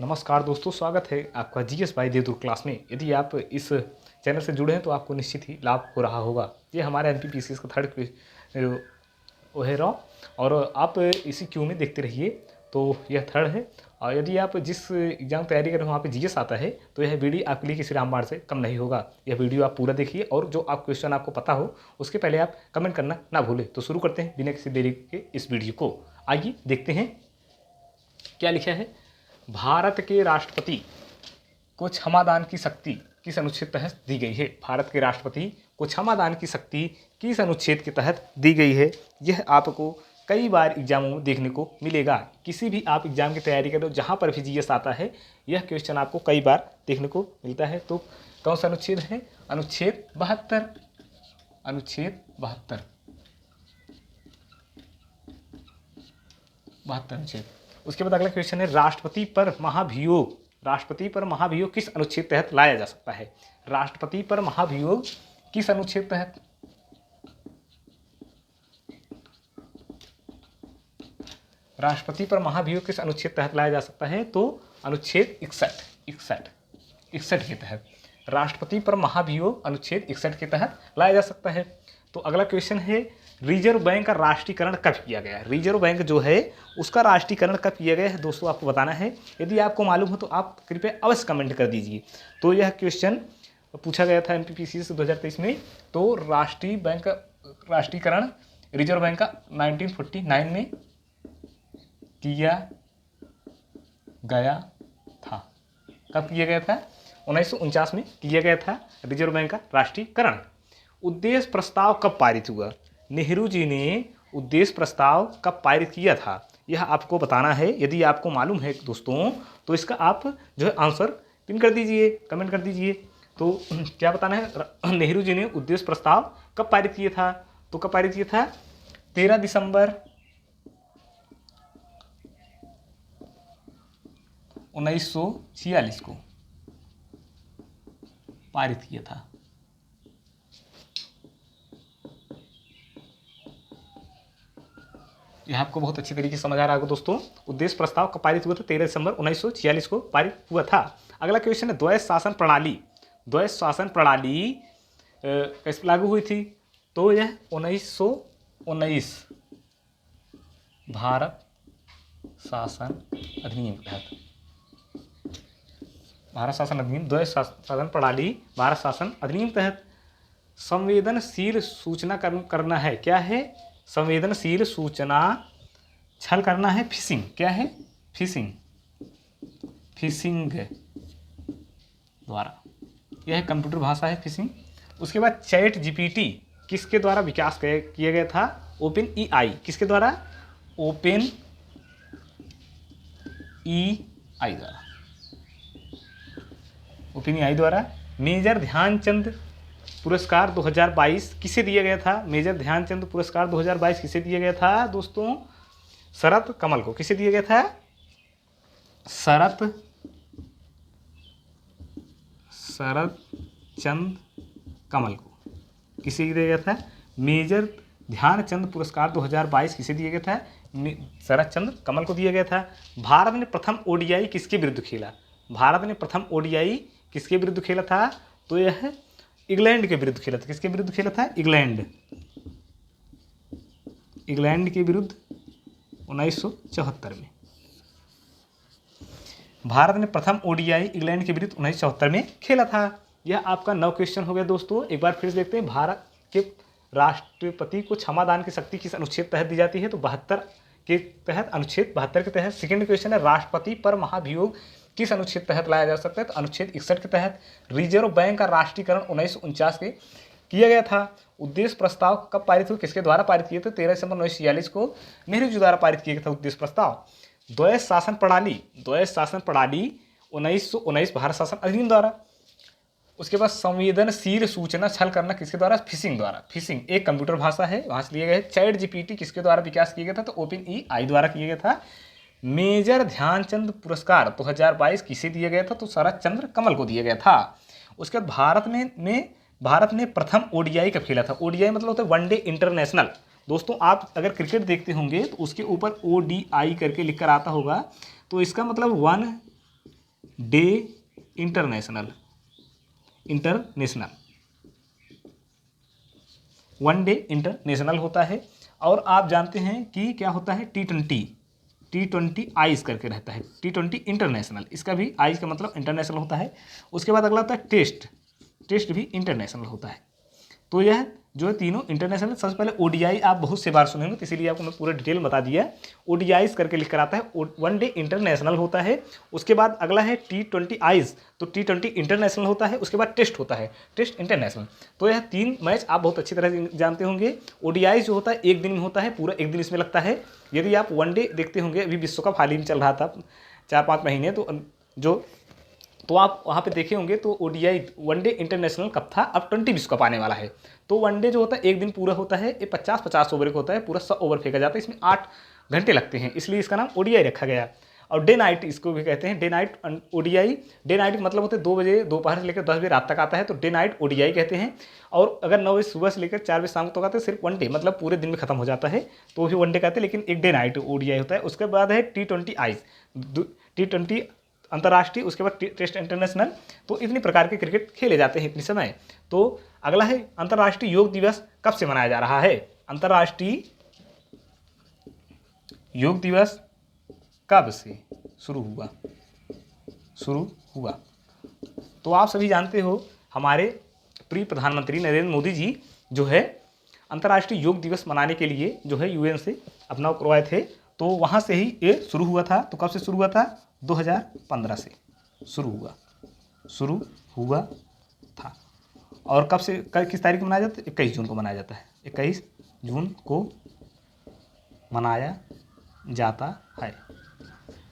नमस्कार दोस्तों, स्वागत है आपका जीएस बाय देवदुर्ग क्लास में। यदि आप इस चैनल से जुड़े हैं तो आपको निश्चित ही लाभ हो रहा होगा। ये हमारे एमपीपीसीएस का थर्ड वो है रॉ, और आप इसी क्यू में देखते रहिए। तो यह थर्ड है, और यदि आप जिस एग्जाम तैयारी कर रहे हो वहाँ पे जीएस आता है तो यह वीडियो आपके लिए किसी रामबाण से कम नहीं होगा। यह वीडियो आप पूरा देखिए, और जो आप क्वेश्चन आपको पता हो उसके पहले आप कमेंट करना ना भूलें। तो शुरू करते हैं बिना किसी देरी के इस वीडियो को। आइए देखते हैं क्या लिखा है। भारत के राष्ट्रपति को क्षमादान की शक्ति किस अनुच्छेद के तहत दी गई है? भारत के राष्ट्रपति को क्षमादान की शक्ति किस अनुच्छेद के तहत दी गई है? यह आपको कई बार एग्जामों में देखने को मिलेगा। किसी भी आप एग्जाम की तैयारी करो जहाँ पर भी जीएस आता है, यह क्वेश्चन आपको कई बार देखने को मिलता है। तो कौन सा अनुच्छेद है? अनुच्छेद 72। अनुच्छेद 72 अनुच्छेद। उसके बाद अगला क्वेश्चन है, राष्ट्रपति पर महाभियोग। राष्ट्रपति पर महाभियोग किस अनुच्छेद तहत लाया जा सकता है? राष्ट्रपति पर महाभियोग किस अनुच्छेद तहत? राष्ट्रपति पर महाभियोग किस अनुच्छेद तहत लाया जा सकता है? तो अनुच्छेद 61 के तहत। राष्ट्रपति पर महाभियोग अनुच्छेद 61 के तहत लाया जा सकता है। तो अगला क्वेश्चन है, रिजर्व बैंक का राष्ट्रीयकरण कब किया गया? रिजर्व बैंक जो है उसका राष्ट्रीयकरण कब किया गया है दोस्तों, आपको बताना है। यदि आपको मालूम हो तो आप कृपया अवश्य कमेंट कर दीजिए। तो यह क्वेश्चन पूछा गया था एमपीपीसीएस 2023 में। तो राष्ट्रीय बैंक का राष्ट्रीयकरण रिजर्व बैंक का 1949 में किया गया था। कब किया गया था? 1949 में किया गया था रिजर्व बैंक का राष्ट्रीयकरण। उद्देश्य प्रस्ताव कब पारित हुआ? नेहरू जी ने उद्देश्य प्रस्ताव कब पारित किया था, यह आपको बताना है। यदि आपको मालूम है दोस्तों तो इसका आप जो है आंसर पिन कर दीजिए, कमेंट कर दीजिए। तो क्या बताना है? नेहरू जी ने उद्देश्य प्रस्ताव कब पारित किया था? तो कब पारित किया था? 13 दिसंबर 1946 को पारित किया था। यह आपको बहुत अच्छी तरीके से समझ आ रहा होगा दोस्तों। उद्देश्य प्रस्ताव कब पारित हुआ था? 13 दिसंबर 1946 को पारित हुआ था। अगला क्वेश्चन है, द्वैध शासन प्रणाली। द्वैध शासन प्रणाली कैसे लागू हुई थी? तो यह 1919 भारत शासन अधिनियम के तहत। भारत शासन अधिनियम, द्वैध शासन प्रणाली भारत शासन अधिनियम के तहत। संवेदनशील सूचना करना है, क्या है? संवेदनशील सूचना छल करना है, फिशिंग। क्या है? फिशिंग द्वारा। यह कंप्यूटर भाषा है, फिशिंग। उसके बाद चैट जीपीटी किसके द्वारा विकास किया गया था? Open AI. किसके द्वारा? ओपन एआई द्वारा। ओपन एआई द्वारा। मेजर ध्यानचंद पुरस्कार 2022 किसे दिया गया था? मेजर ध्यानचंद पुरस्कार 2022 किसे दिया गया था दोस्तों? शरद कमल को। किसे दिया गया था? शरद चंद कमल को। किसे दिया गया था? मेजर ध्यानचंद पुरस्कार 2022 किसे दिया गया था? शरद चंद कमल को दिया गया था। भारत ने प्रथम ओडीआई किसके विरुद्ध खेला? भारत ने प्रथम ओडीआई किसके विरुद्ध खेला था? तो यह इंग्लैंड के विरुद्ध खेला था। किसके विरुद्ध खेला था? इंग्लैंड के विरुद्ध 1974 में। भारत ने प्रथम ओडीआई इंग्लैंड के विरुद्ध 1974 में खेला था। यह आपका 9 क्वेश्चन हो गया दोस्तों। एक बार फिर से देखते हैं, भारत के राष्ट्रपति को क्षमादान की शक्ति किस अनुच्छेद तहत दी जाती है? तो 72 के तहत, अनुच्छेद 72 के तहत। सेकेंड क्वेश्चन है, राष्ट्रपति पर महाभियोग किस अनुच्छेद तहत लाया जा सकता है? तो अनुच्छेद 61 के तहत। रिजर्व बैंक का राष्ट्रीयकरण 1949 के किया गया था। उद्देश्य प्रस्ताव कब पारित हुआ? किसके द्वारा पारित किए थे? 13 दिसंबर 1946 को नेहरू जी द्वारा पारित किया गया था उद्देश्य प्रस्ताव। द्वैध शासन प्रणाली 1919 भारत शासन अधिनियम द्वारा। उसके बाद संवेदनशील सूचना छल करना किसके द्वारा? फिशिंग द्वारा। फिशिंग एक कंप्यूटर भाषा है, वहां से लिए गए। चैट जीपीटी किसके द्वारा विकास किया गया था? तो ओपन एआई द्वारा किया गया था। मेजर ध्यानचंद पुरस्कार 2022 किसे दिया गया था? तो शरद चंद्र कमल को दिया गया था। उसके बाद भारत ने प्रथम ओडीआई कब खेला था? ओडीआई मतलब होता है वनडे इंटरनेशनल। दोस्तों आप अगर क्रिकेट देखते होंगे तो उसके ऊपर ODI करके लिख कर आता होगा, तो इसका मतलब one day international, one day international होता है। और आप जानते हैं कि क्या होता है, T20 आइस करके रहता है, T20 इंटरनेशनल, इसका भी आइस का मतलब इंटरनेशनल होता है। उसके बाद अगला होता है टेस्ट भी इंटरनेशनल होता है। तो यह जो है तीनों इंटरनेशनल। सबसे पहले ओडीआई आप बहुत से बार सुने होंगे, तो इसीलिए आपको मैं पूरा डिटेल बता दिया। ओडीआईस करके लिख कर आता है, वन डे इंटरनेशनल होता है। उसके बाद अगला है T20 आइस, तो T20 इंटरनेशनल होता है। उसके बाद टेस्ट होता है, टेस्ट इंटरनेशनल। तो यह 3 मैच आप बहुत अच्छी तरह से जानते होंगे। ओडीआई जो होता है 1 दिन में होता है, पूरा 1 दिन इसमें लगता है। यदि आप वनडे देखते होंगे, अभी विश्व कप हाल ही में चल रहा था 4-5 महीने, तो आप वहाँ पे देखे होंगे। तो ओडीआई वनडे इंटरनेशनल कप था, अब 20 विश्व कप आने वाला है। तो वनडे जो होता है 1 दिन पूरा होता है, ये 50-50 ओवर का होता है, पूरा 100 ओवर फेंका जाता है, इसमें 8 घंटे लगते हैं, इसलिए इसका नाम ओडीआई रखा गया। और डे नाइट इसको भी कहते हैं, day night ODI. Day night मतलब होते हैं 2 बजे दोपहर से लेकर 10 बजे रात तक आता है, तो डे नाइट ओडीआई कहते हैं। और अगर 9 बजे सुबह से लेकर 4 बजे शाम तक आता है, सिर्फ वनडे मतलब पूरे दिन में खत्म हो जाता है, तो भी वनडे कहते हैं, लेकिन एक डे नाइट ओडीआई होता है। उसके बाद है T20 आइस, T20 अंतर्राष्ट्रीय, उसके बाद टेस्ट इंटरनेशनल। तो इतनी प्रकार के क्रिकेट खेले जाते हैं इतनी समय। तो अगला है अंतर्राष्ट्रीय योग दिवस कब से मनाया जा रहा है। अंतर्राष्ट्रीय योग दिवस कब से शुरू हुआ। तो आप सभी जानते हो, हमारे प्रिय प्रधानमंत्री नरेंद्र मोदी जी जो है अंतर्राष्ट्रीय योग दिवस मनाने के लिए जो है यूएन से अपना करवाए थे। तो वहाँ से ही ये शुरू हुआ था। तो कब से शुरू हुआ था, 2015 से शुरू हुआ था। और कब से किस तारीख को मनाया जाता है, 21 जून को मनाया जाता है, 21 जून को मनाया जाता है।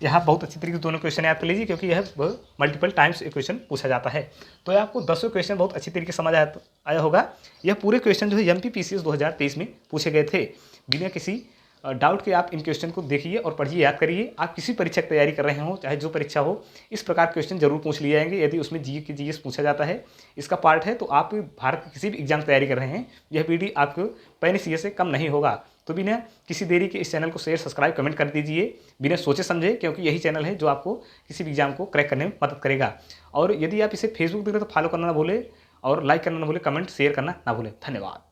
यहाँ बहुत अच्छी तरीके से दोनों क्वेश्चन याद कर लीजिए, क्योंकि यह मल्टीपल टाइम्स क्वेश्चन पूछा जाता है। तो यह आपको 10 क्वेश्चन बहुत अच्छी तरीके से समझ आया होगा। यह पूरे क्वेश्चन जो है MPPCS 2023 में पूछे गए थे। बिना किसी डाउट के आप इन क्वेश्चन को देखिए और पढ़िए, याद करिए। आप किसी परीक्षा की तैयारी कर रहे हो, चाहे जो परीक्षा हो, इस प्रकार क्वेश्चन जरूर पूछ लिए जाएंगे। यदि उसमें जीएस पूछा जाता है, इसका पार्ट है, तो आप भारत की किसी भी एग्जाम तैयारी कर रहे हैं, यह वीडियो आपको पैनी सीए से कम नहीं होगा। तो बिना किसी देरी के इस चैनल को शेयर, सब्सक्राइब, कमेंट कर दीजिए, बिना सोचे समझे, क्योंकि यही चैनल है जो आपको किसी भी एग्जाम को क्रैक करने में मदद करेगा। और यदि आप इसे फेसबुक देख रहे हो तो फॉलो करना ना भूले, और लाइक करना ना भूले, कमेंट शेयर करना ना भूले। धन्यवाद।